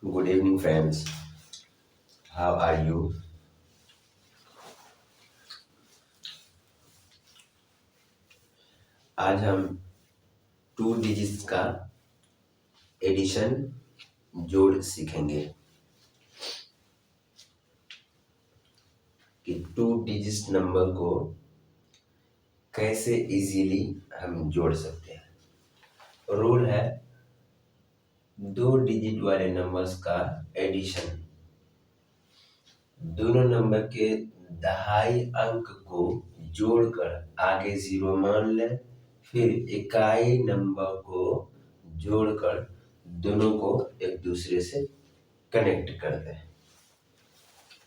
Good evening, friends. How are you? आज हम two digits का एडिशन जोड़ सीखेंगे कि टू डिजिट नंबर को कैसे इजीली हम जोड़ सकते हैं। रूल है दो डिजिट वाले नंबर्स का एडिशन। दोनों नंबर के दहाई अंक को जोड़कर आगे जीरो मान लें, फिर इकाई नंबर को जोड़कर दोनों को एक दूसरे से कनेक्ट कर दें।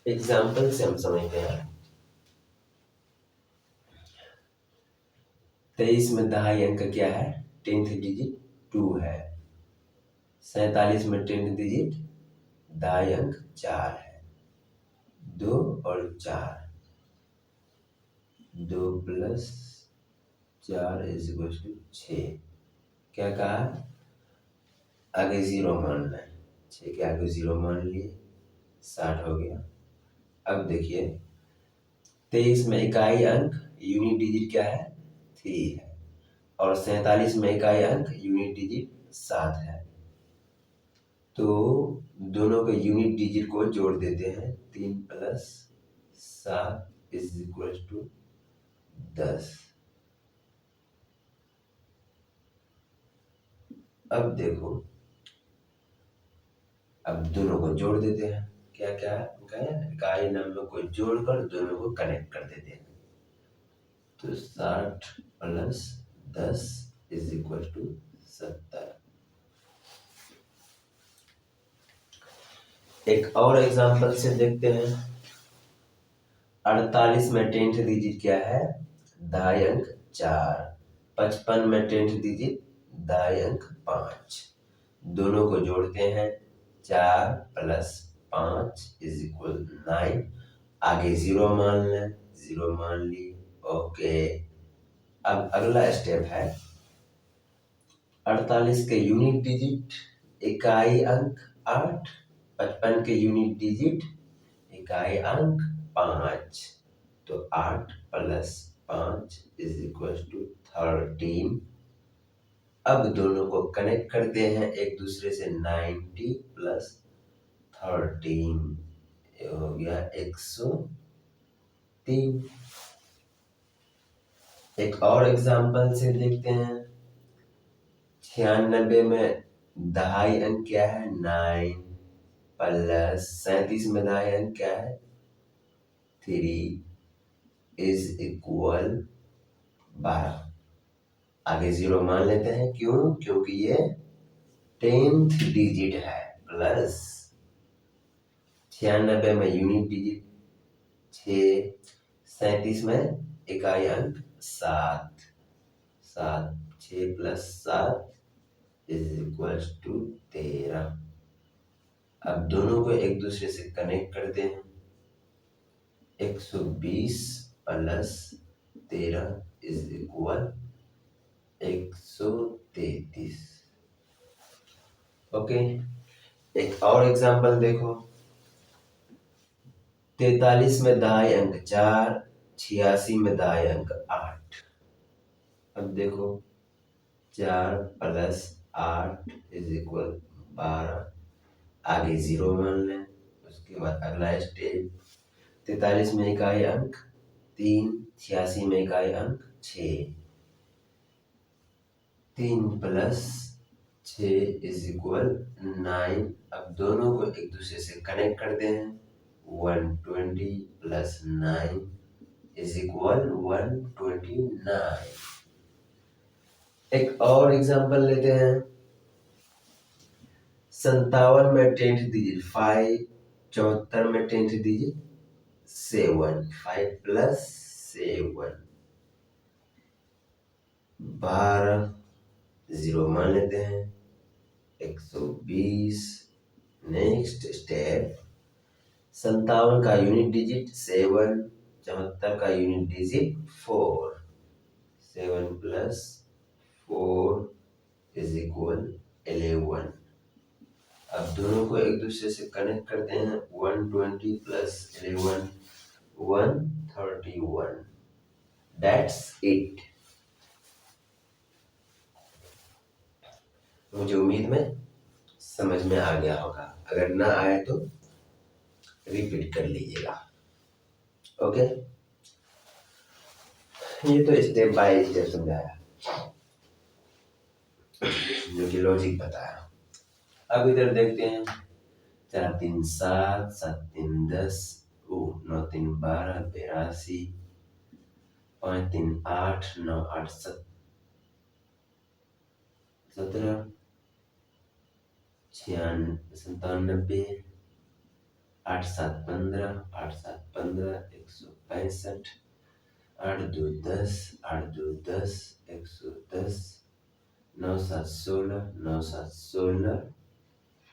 एग्जाम्पल से हम समझते हैं। 23 में दहाई अंक क्या है? 10th डिजिट 2 है। 47 में 10th डिजिट दहाई अंक 4 है। 2 और 4, 2 प्लस 4 इज इक्वल टू 6। क्या कहा? आगे जीरो मानना है। 6 के आगे जीरो मान लिए, 60 हो गया। अब देखिए 23 में इकाई अंक यूनिट डिजिट क्या है? 3 है। और 47 में इकाई अंक यूनिट डिजिट 7 है। तो दोनों के यूनिट डिजिट को जोड़ देते हैं। 3 प्लस 7 इज इक्वल टू 10। अब देखो, अब दोनों को जोड़ देते हैं। क्या क्या है? इकाई नंबर को जोड़कर दोनों को कनेक्ट कर देते हैं। तो 60 प्लस 10 इज इक्वल टू 70। एक और एग्जांपल से देखते हैं। 48 में 10th डिजिट क्या है? दहाई अंक 4। 55 में 10th डिजिट दहाई अंक 5। दोनों को जोड़ते हैं। 4 प्लस 5 इज इक्वल 9। आगे जीरो मान लें, जीरो मान ली। ओके। अब अगला स्टेप है 48 के यूनिट डिजिट इकाई अंक 8। 55 के यूनिट डिजिट इकाई अंक 5। तो 8 प्लस 5 इज इक्वल टू 13। अब दोनों को कनेक्ट करते हैं एक दूसरे से। 90 प्लस 13 हो गया 103। एक और एग्जांपल से देखते हैं। 96 में दहाई अंक क्या है? 9 प्लस 37 में दहाई अंक क्या है? 3 इज इक्वल 12। आगे जीरो मान लेते हैं। क्यों? क्योंकि ये 10th डिजिट है। प्लस 96 में यूनिट डिजिट 6। 37 में इकाई अंक 7। 6 प्लस 7 इज इक्वल टू 13। अब दोनों को एक दूसरे से कनेक्ट करते हैं। 120 प्लस 13 इज इक्वल 133। ओके। एक और एग्जांपल देखो। 43 में दहाई अंक 4। 86 में दहाई अंक 8। अब देखो 4 प्लस 8 इज इक्वल 12। आगे जीरो मान लें। उसके बाद अगला स्टेप 43 में इकाई अंक 3। 86 में इकाई अंक 6। 3 प्लस 6 इज इक्वल 9। अब दोनों को एक दूसरे से कनेक्ट करते हैं। 120 प्लस 9 इज इक्वल 129। एक और एग्जांपल लेते हैं। 57 में 10th डिजिट 5। 74 में 10th डिजिट 7। 5 प्लस 7 12। जीरो मान लेते हैं। 120। नेक्स्ट स्टेप 57 का यूनिट डिजिट 7। 74 का unit digit 4। 7 plus 4 is equal 11। अब दोनों को एक दूसरे से कनेक्ट करते हैं। 120 प्लस 11 131 दैट्स 8। मुझे उम्मीद में समझ में आ गया होगा, अगर ना आए तो रिपीट कर लीजिएगा। ओके, ये तो स्टेप बाय स्टेप समझाया, जो कि लॉजिक बताया। अब इधर देखते हैं। 4 3 7 7 3 10 9 3 12 82 5 3 8 9 8 17 97 8 7 15 8 7 15 165 8 2 10 8 2 10 110 9 7 16 9 7 16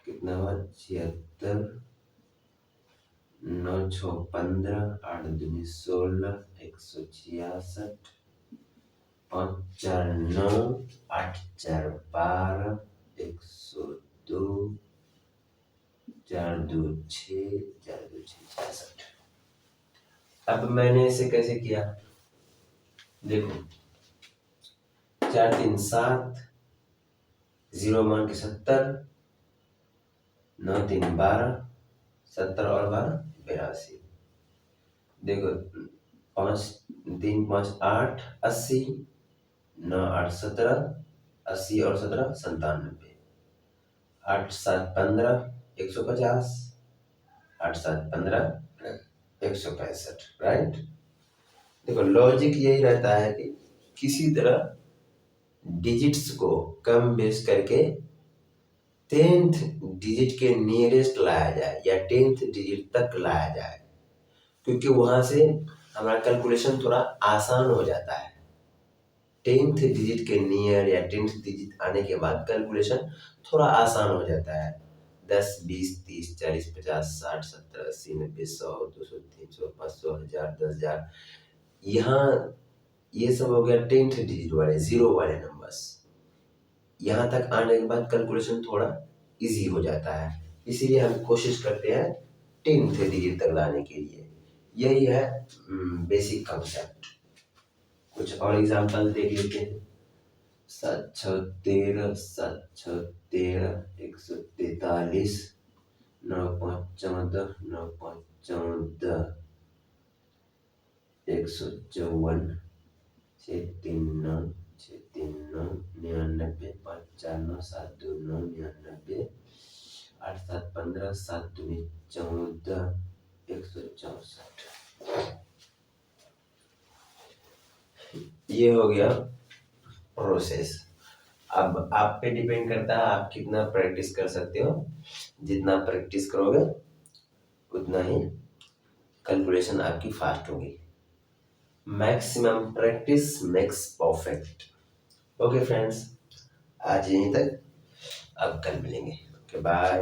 कितना हुआ 76 9 6 15 8 2 16 166 5 4 9 8 4 12 102 4 2 6 4 2 6 66। अब मैंने इसे कैसे किया, देखो 4 3 7 0 मान के 70 9 3 12 70 और 12 82। देखो 5 3 5 8 80 9 8 17 80 और 17 97 8 7 15 150 8 7 15 165। राइट। देखो लॉजिक यही रहता है कि किसी तरह डिजिट्स को कम बेस करके 10th डिजिट के नियरेस्ट लाया जाए या 10th डिजिट तक लाया जाए, क्योंकि वहां से हमारा कैलकुलेशन थोड़ा आसान हो जाता है। 10th डिजिट के नियर या 10th डिजिट आने के बाद कैलकुलेशन थोड़ा आसान हो जाता है। 10 20 30 40 50 60 70 80 90 100 200 300 500 1000 10,000, यहाँ ये सब हो गया 10th डिजिट वाले जीरो वाले नंबर्स। यहाँ तक आने के बाद कैलकुलेशन थोड़ा इजी हो जाता है, इसीलिए हम कोशिश करते हैं 10th डिजिट तक लाने के लिए। यही है बेसिक कॉन्सेप्ट। कुछ और एग्जांपल देख लेते हैं। 7 6 13 7 6 13 143 9 5 14 9 5 14 154 6 3 9 6 3 9 99 5 4 9 7 2 9 99 8 7 15 7 2 14 164। ये हो गया प्रोसेस। अब आप पे डिपेंड करता है आप कितना प्रैक्टिस कर सकते हो। जितना प्रैक्टिस करोगे उतना ही कैलकुलेशन आपकी फास्ट होगी। Maximum practice makes perfect. Okay friends, आज यहीं तक, अब कल मिलेंगे। Okay bye.